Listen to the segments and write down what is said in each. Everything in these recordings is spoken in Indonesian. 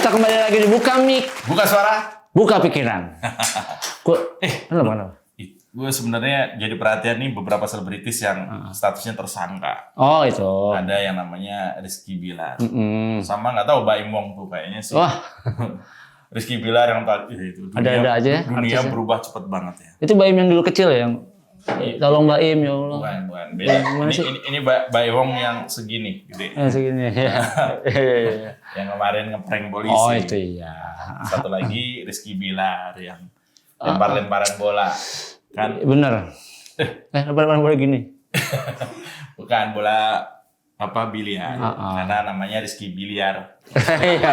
Kita kembali lagi di Buka Mik. Buka suara. Buka pikiran. Kenapa? Gue sebenarnya jadi perhatian nih beberapa selebritis yang statusnya tersangka. Oh itu. Ada yang namanya Rizky Bilar. Sama nggak tahu Baim Wong tuh kayaknya sih. Wah. Rizky Bilar yang tadi itu. Ada aja ya. Dunia artisnya. berubah cepet banget ya. Itu Baim yang dulu kecil ya, yang tolong Baim ya Allah. Bukan. Beda. Ini Baim Wong yang segini, gede. Segini ya. Iya. Yang kemarin ngeprank polisi. Oh itu iya. Satu lagi Rizky Bilar yang lempar-lemparan bola. Kan? Bener. Lempar-lemparan bola gini. Bukan bola biliar. Karena namanya Rizky Biliar. Iya.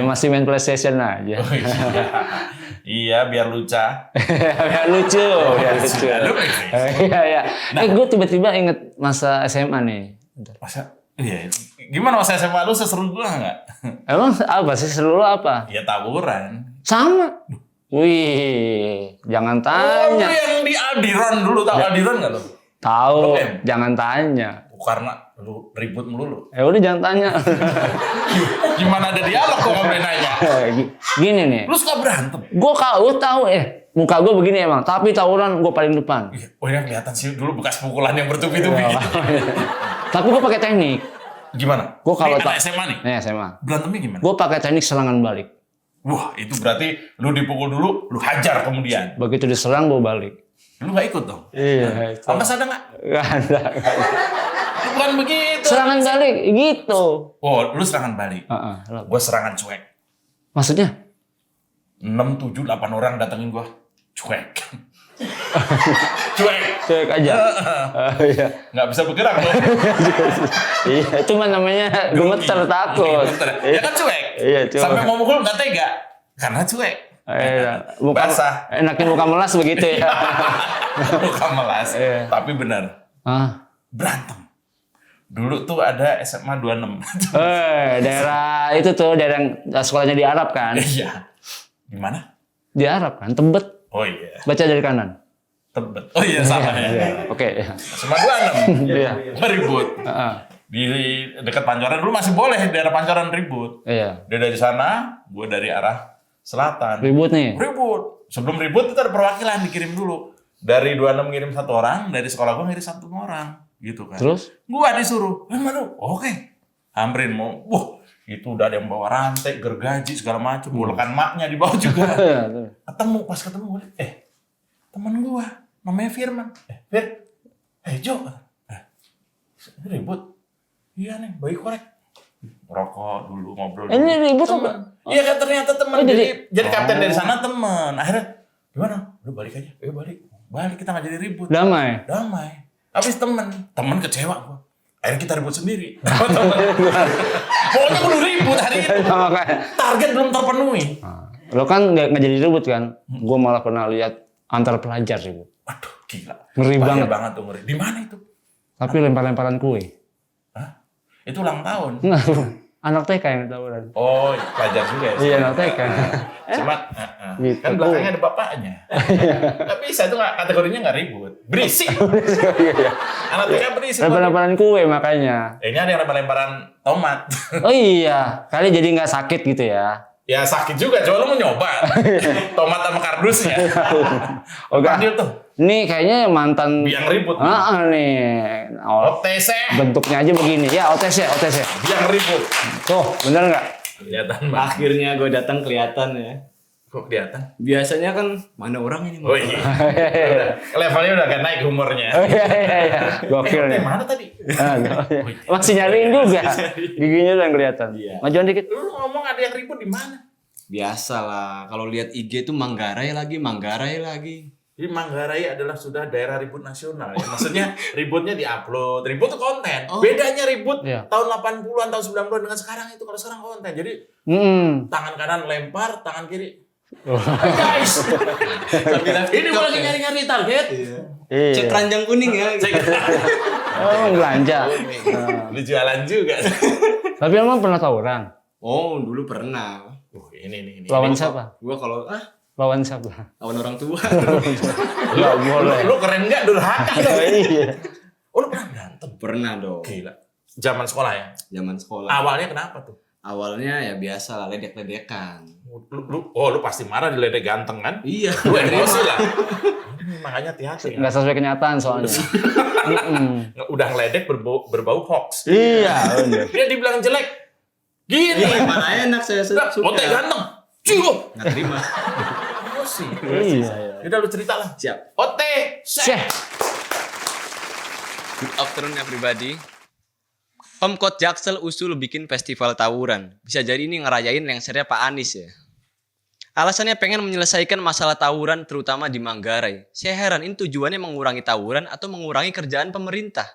Masih main PlayStation aja. Oh, iya, biar lucu. Biar lucu. Iya. Gue tiba-tiba inget masa SMA nih. Masa? Iya. Gimana masa SMA lu seseru gua nggak? Emang apa sih seru lo apa? Ya tawuran. Sama. Wih, jangan tanya. Oh, yang di Aldiron dulu, tahu Aldiron nggak lo? Tahu, jangan tanya. Karena lu ribut melulu. Udah jangan tanya. Gimana ada dialog kok nggak boleh nanya? Gini nih. Lu suka berantem? Gue tahu muka gue begini emang, tapi tawuran gue paling depan. Oh ya kelihatan sih dulu bekas pukulan yang bertubi-tubi. Tapi gue pakai teknik. Gimana? Gue kalau SMA nih. SMA. Berantemnya gimana? Gue pakai teknik serangan balik. Wah, itu berarti lu dipukul dulu, lu hajar kemudian. Begitu diserang gue balik. Lu nggak ikut dong? Iya. Ampas ada nggak? Nggak ada. Bukan begitu. Serangan balik gitu. Oh, lu serangan balik. Gue serangan cuek. Maksudnya? 6, 7, 8 orang datengin gue. Cuek. Cuek aja. Iya. Nggak bisa bergerak loh. Iya, cuma namanya gemeter takut. Ya kan cuek. Iya, cuek. Sampai mau mukul nggak tega. Karena cuek. Basah. Enakin muka melas begitu ya. Muka melas. Tapi benar. Berantem. Dulu tuh ada SMA 26. Daerah itu tuh daerah yang sekolahnya di Arab kan? Iya. Di mana? Di Arab kan, Tebet. Oh iya. Baca dari kanan. Tebet. Oh iya sama ya. Oke. SMA 26. Iya. Ribut. Di dekat Pancoran dulu masih boleh daerah Pancoran ribut. Iya. Dia dari sana, gue dari arah selatan. Ribut nih. Ribut. Sebelum ribut itu ada perwakilan dikirim dulu. Dari 26 ngirim 1 orang, dari sekolah gue ngirim 1 orang. Gitu kan. Terus? Gua disuruh. Mana? Oke. Hamrin mau. Wah, itu udah ada yang bawa rantai, gergaji segala macam. Bolekan maknya di bawah juga. Pas ketemu teman gua namanya Firman. Fir. Jo. Ribut. Iya nih, bayi korek. Rokok dulu, ngobrol dulu. Ini ribut apa? Iya kan ternyata teman. Jadi kapten dari sana teman. Akhirnya gimana? Udah balik aja. Balik kita nggak jadi ribut. Damai. Habis teman kecewa gua. Akhirnya kita ribut sendiri. Pokoknya kudu ribut hari itu. Target belum terpenuhi. Lo kan nggak jadi ribut kan? Gue malah pernah lihat antar pelajar ribut. Aduh, gila. Ngeri banget tuh ngeri. Di mana itu? Tapi lempar-lemparan kue. Hah? Itu ulang tahun. Anak TK yang tawuran. Oh, pelajar juga ya? Iya, anak TK. Cuma, gitu. kan belakangnya ada bapaknya. Nggak bisa, itu kategorinya nggak ribut. Berisik. Anak TK berisik. Lempar-lemparan kue makanya. Ini ada yang lempar-lemparan tomat. Oh iya, kali jadi nggak sakit gitu ya. Ya sakit juga, coba lu mau nyoba. Tomat sama kardusnya. Adil tuh. Ini kayaknya mantan biang ribut. Nih. OTC. Bentuknya aja begini. Ya, OTC. Biang ribut. Tuh, bener nggak? Kelihatan. Akhirnya gue datang kelihatan ya. Kok kelihatan? Biasanya kan mana orang ini? Oh iya. Levelnya udah agak naik humornya. Oh iya. Gokil nih. Mana tadi? Masih nyariin juga. Giginya udah kelihatan. Iya. Majuan dikit. Lu ngomong ada yang ribut di mana? Biasalah. Kalau lihat IG itu Manggarai lagi. Jadi Manggarai adalah sudah daerah ribut nasional ya. Maksudnya ributnya diupload. Ribut itu konten. Bedanya ribut tahun 80-an, tahun 90-an dengan sekarang itu. Kalau sekarang konten. Jadi tangan kanan lempar, tangan kiri. Guys. Ini gue lagi nyari-nyari target. Iya. Cek keranjang kuning ya. Belanja. Lu jualan juga. Tapi emang pernah tawuran? Oh, dulu pernah. Ini. Lawan siapa? Gua kalau Lawan siapa? lawan orang tua. Enggak boleh. Lu keren enggak durhaka dong? Iya. Oh, lu pernah berantem? Pernah dong. Gila. Zaman sekolah ya? Zaman sekolah. Awalnya kenapa tuh? Awalnya ya biasa lah, ledek-ledekan. Lu pasti marah diledek ganteng kan? Iya. Lu emosi lah. Makanya hati-hati. Nggak sesuai kenyataan soalnya. Udah ngeledek berbau hoax. Iya, bener. Dia dibilang jelek. Gini. Mana enak saya suka. Ote ganteng. Cium. Nggak terima. Emosi. Iya. Udah lu cerita lah. Siap. Ote. Syeh. Good afternoon everybody. Pemkot Jaksel usul bikin festival tawuran. Bisa jadi ini ngerayain lengsernya Pak Anies ya. Alasannya pengen menyelesaikan masalah tawuran terutama di Manggarai. Saya heran ini tujuannya mengurangi tawuran atau mengurangi kerjaan pemerintah.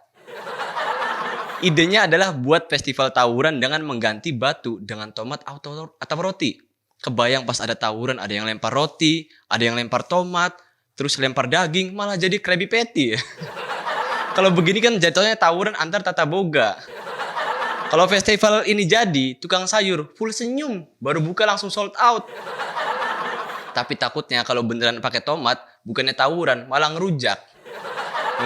Idenya adalah buat festival tawuran dengan mengganti batu dengan tomat atau roti. Kebayang pas ada tawuran ada yang lempar roti, ada yang lempar tomat, terus lempar daging, malah jadi Krabby Patty ya. Kalau begini kan jatuhnya tawuran antar tata boga. Kalau festival ini jadi, tukang sayur full senyum, baru buka langsung sold out. Tapi takutnya kalau beneran pakai tomat, bukannya tawuran, malah ngerujak.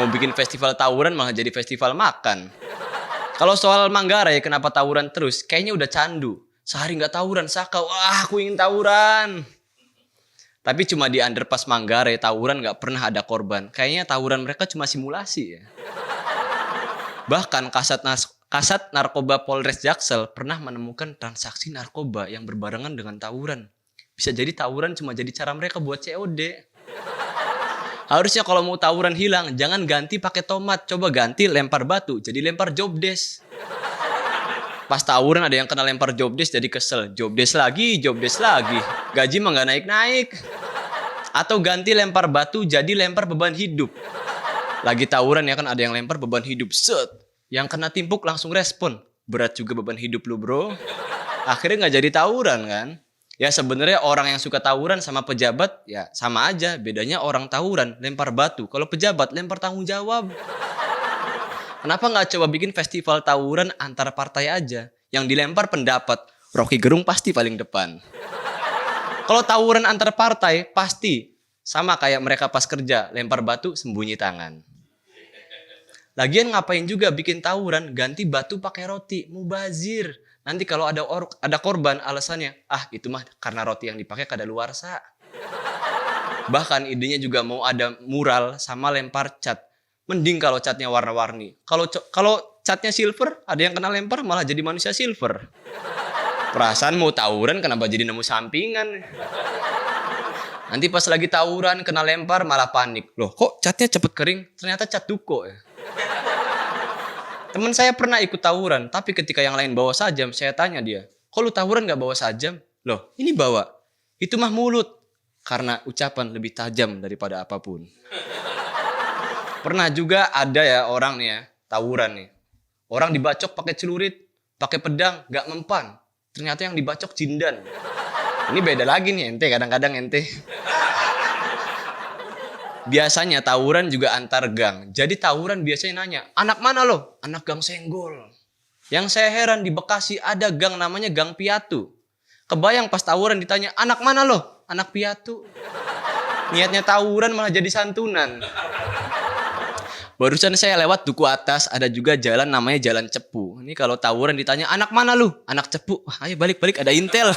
Mau bikin festival tawuran malah jadi festival makan. Kalau soal Manggarai kenapa tawuran terus, kayaknya udah candu. Sehari nggak tawuran, Saka, wah aku ingin tawuran. Tapi cuma di underpass Manggarai, tawuran nggak pernah ada korban. Kayaknya tawuran mereka cuma simulasi ya. Bahkan Kasat Narkoba Polres Jaksel pernah menemukan transaksi narkoba yang berbarengan dengan tawuran. Bisa jadi tawuran cuma jadi cara mereka buat COD. Harusnya kalau mau tawuran hilang, jangan ganti pakai tomat. Coba ganti lempar batu, jadi lempar jobdesk. Pas tawuran ada yang kena lempar jobdesk jadi kesel. Jobdesk lagi. Gaji mah nggak naik-naik. Atau ganti lempar batu jadi lempar beban hidup. Lagi tawuran ya kan ada yang lempar beban hidup. Set. Yang kena timpuk langsung respon. Berat juga beban hidup lu bro. Akhirnya nggak jadi tawuran kan. Ya sebenarnya orang yang suka tawuran sama pejabat ya sama aja. Bedanya orang tawuran lempar batu. Kalau pejabat lempar tanggung jawab. Kenapa nggak coba bikin festival tawuran antar partai aja? Yang dilempar pendapat. Rocky Gerung pasti paling depan. Kalau tawuran antar partai pasti sama kayak mereka pas kerja. Lempar batu sembunyi tangan. Lagian ngapain juga bikin tawuran ganti batu pakai roti, mubazir. Nanti kalau ada korban alasannya, itu mah karena roti yang dipakai kadaluarsa. Bahkan idenya juga mau ada mural sama lempar cat. Mending kalau catnya warna-warni. Kalau catnya silver, ada yang kena lempar malah jadi manusia silver. Perasaan mau tawuran kenapa jadi nemu sampingan? Nanti pas lagi tawuran kena lempar malah panik. Loh kok catnya cepet kering? Ternyata cat duko ya. Temen saya pernah ikut tawuran, tapi ketika yang lain bawa sajam, saya tanya dia, kok lu tawuran gak bawa sajam? Loh, ini bawa. Itu mah mulut. Karena ucapan lebih tajam daripada apapun. Pernah juga ada ya orang nih ya, tawuran nih. Orang dibacok pakai celurit, pakai pedang, gak mempan. Ternyata yang dibacok jindan. Ini beda lagi nih ente, kadang-kadang ente. Biasanya tawuran juga antar gang. Jadi tawuran biasanya nanya, anak mana lo? Anak gang Senggol. Yang saya heran di Bekasi ada gang namanya Gang Piatu. Kebayang pas tawuran ditanya, anak mana lo? Anak Piatu. Niatnya tawuran malah jadi santunan. Barusan saya lewat Duku Atas, ada juga jalan namanya Jalan Cepu. Ini kalau tawuran ditanya, anak mana lu? Anak Cepu. Wah, ayo balik-balik, ada intel.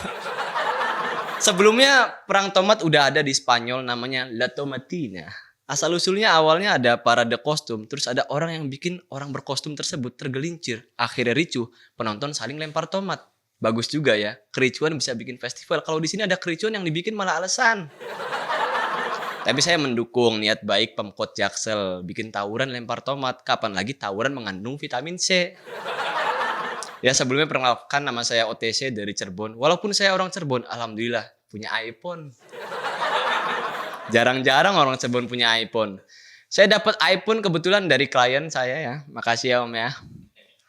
Sebelumnya perang tomat udah ada di Spanyol namanya La Tomatina. Asal usulnya awalnya ada parade kostum, terus ada orang yang bikin orang berkostum tersebut tergelincir. Akhirnya ricuh, penonton saling lempar tomat. Bagus juga ya, kericuan bisa bikin festival. Kalau di sini ada kericuan yang dibikin malah alasan. Tapi saya mendukung niat baik Pemkot Jaksel bikin tawuran lempar tomat. Kapan lagi tawuran mengandung vitamin C? Ya sebelumnya perkenalkan nama saya OTC dari Cirebon. Walaupun saya orang Cirebon, alhamdulillah punya iPhone. Jarang-jarang orang Cirebon punya iPhone. Saya dapat iPhone kebetulan dari klien saya ya. Makasih ya Om ya.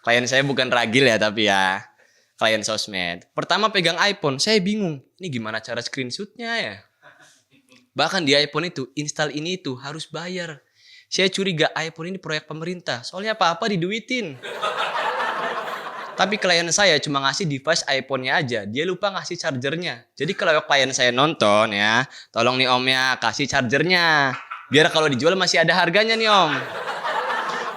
Klien saya bukan ragil ya tapi ya. Klien sosmed. Pertama pegang iPhone, saya bingung. Ini gimana cara screenshotnya ya? Bahkan di iPhone itu, install ini itu harus bayar. Saya curiga iPhone ini proyek pemerintah. Soalnya apa-apa diduitin. Tapi klien saya cuma ngasih device iPhone-nya aja. Dia lupa ngasih chargernya. Jadi kalau klien saya nonton ya, tolong nih Om ya, kasih chargernya. Biar kalau dijual masih ada harganya nih Om.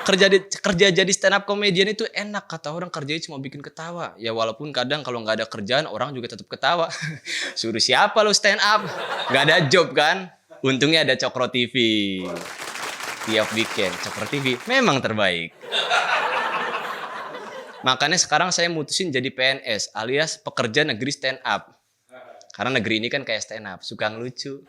kerja jadi stand up comedian itu enak, kata orang, kerjanya cuma bikin ketawa. Ya walaupun kadang kalau nggak ada kerjaan orang juga tetap ketawa. Suruh siapa lo stand up? Nggak ada job kan? Untungnya ada Cokro TV. Tiap weekend Cokro TV memang terbaik. Makanya sekarang saya mutusin jadi PNS alias pekerja negeri stand up. Karena negeri ini kan kayak stand up, suka ngelucu.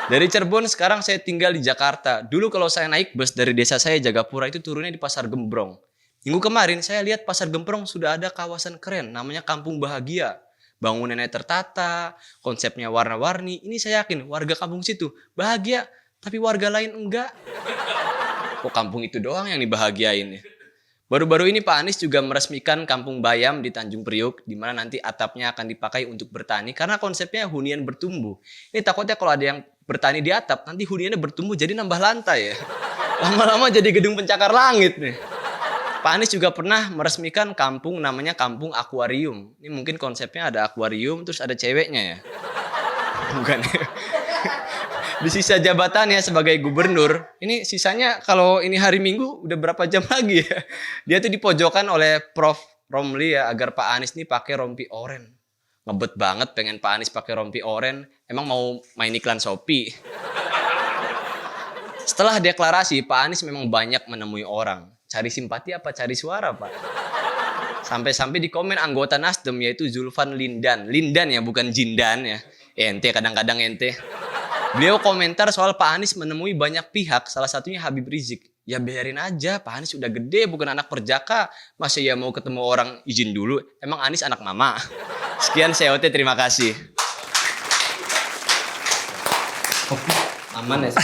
Dari Cirebon sekarang saya tinggal di Jakarta. Dulu kalau saya naik bus dari desa saya Jagapura itu turunnya di Pasar Gembrong. Minggu kemarin saya lihat Pasar Gembrong sudah ada kawasan keren namanya Kampung Bahagia. Bangunannya tertata, konsepnya warna-warni. Ini saya yakin warga kampung situ bahagia, tapi warga lain enggak. Kok kampung itu doang yang dibahagiain ya? Baru-baru ini Pak Anies juga meresmikan Kampung Bayam di Tanjung Priuk, di mana nanti atapnya akan dipakai untuk bertani karena konsepnya hunian bertumbuh. Ini takutnya kalau ada yang bertani di atap, nanti huniannya bertumbuh jadi nambah lantai ya. Lama-lama jadi gedung pencakar langit nih. Pak Anies juga pernah meresmikan kampung namanya Kampung Akuarium. Ini mungkin konsepnya ada akuarium terus ada ceweknya ya. Bukan ya. Di sisa jabatannya sebagai gubernur, ini sisanya kalau ini hari Minggu udah berapa jam lagi ya. Dia tuh dipojokan oleh Prof. Romli ya agar Pak Anies nih pakai rompi oren. Ngebet banget pengen Pak Anies pakai rompi oren. Emang mau main iklan Shopee. Setelah deklarasi, Pak Anies memang banyak menemui orang. Cari simpati apa cari suara, Pak? Sampai-sampai di komen anggota Nasdem yaitu Zulfan Lindan. Lindan ya, bukan Jindan ya. Ente kadang-kadang ente. Beliau komentar soal Pak Anies menemui banyak pihak, salah satunya Habib Rizik. Ya biarin aja, Pak Anies udah gede, bukan anak perjaka. Masa ya mau ketemu orang izin dulu? Emang Anies anak mama? Sekian COT, terima kasih. Aman ya?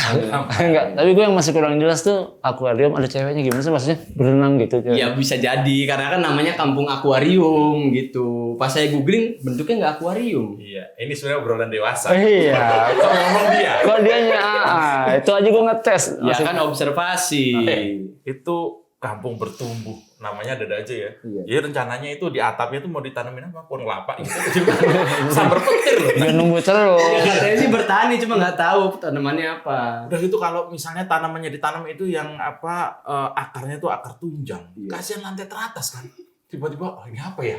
Enggak, tapi gue yang masih kurang jelas tuh akuarium ada ceweknya gimana sih maksudnya berenang gitu. Ya bisa jadi, karena kan namanya Kampung Akuarium gitu. Pas saya googling bentuknya nggak akuarium. Iya, ini sebenarnya obrolan dewasa. Iya. Kok ngomong dia? Kok dianya itu aja gue ngetes. Ya kan observasi. Itu kampung bertumbuh, namanya ada aja ya. Iya. Jadi rencananya itu di atapnya tuh mau ditanamin apa? Pohon kelapa gitu. Sambar petir loh. Dia nunggu terus. Ya, katanya sih bertani, cuma nggak tahu tanamannya apa. Udah gitu kalau misalnya tanamannya ditanam itu yang apa akarnya tuh akar tunjang. Iya. Kasihan lantai teratas kan. Tiba-tiba, oh ini apa ya?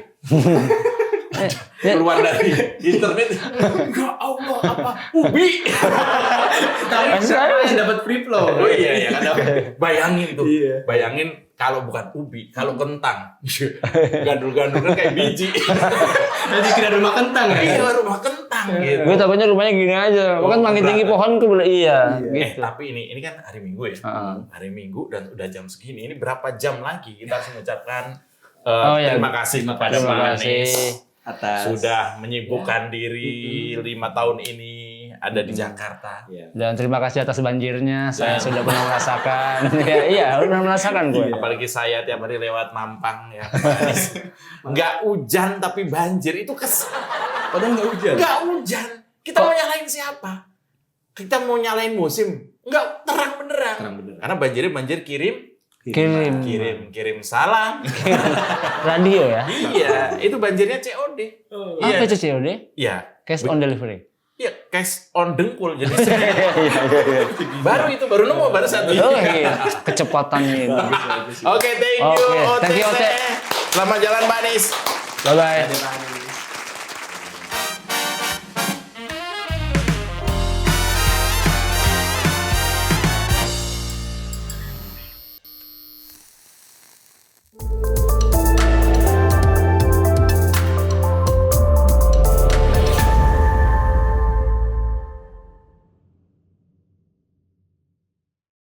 Ya, Keluar dari internet. Ya Allah, apa? Ubi. Tapi siapa yang dapat free flow? Oh iya ya kan. Bayangin tuh. Iya. Bayangin kalau bukan ubi, kalau kentang. Gandul-gandul kan kayak biji. Nanti kira rumah kentang ya? Iya, rumah kentang gitu. gue takutnya rumahnya gini aja. Kan makin tinggi pohon tuh boleh iya. Gitu. Tapi ini kan hari Minggu ya. Hari Minggu dan udah jam segini. Ini berapa jam lagi kita harus mengucapkan terima kasih kepada Terima Pak kasih. Anies. Atas. Sudah menyibukkan diri 5 tahun ini ada di Jakarta. Dan terima kasih atas banjirnya. Saya sudah pernah merasakan. Iya, pernah merasakan gue. Apalagi saya tiap hari lewat Mampang ya. Nggak hujan tapi banjir itu Padahal nggak hujan. nggak hujan. Kita mau nyalain siapa? Kita mau nyalain musim? Nggak terang benerang. Karena banjirnya banjir kirim salam. Radio ya. Iya, itu banjirnya COD. Apa itu COD? Iya. Cash on delivery. Iya, cash on dengkul jadi baru nemu baru satu. Oh iya, kecepatannya ini. Oke, thank you Oke, thank you, OTT. OTT. Selamat jalan Pak Anies. Bye bye.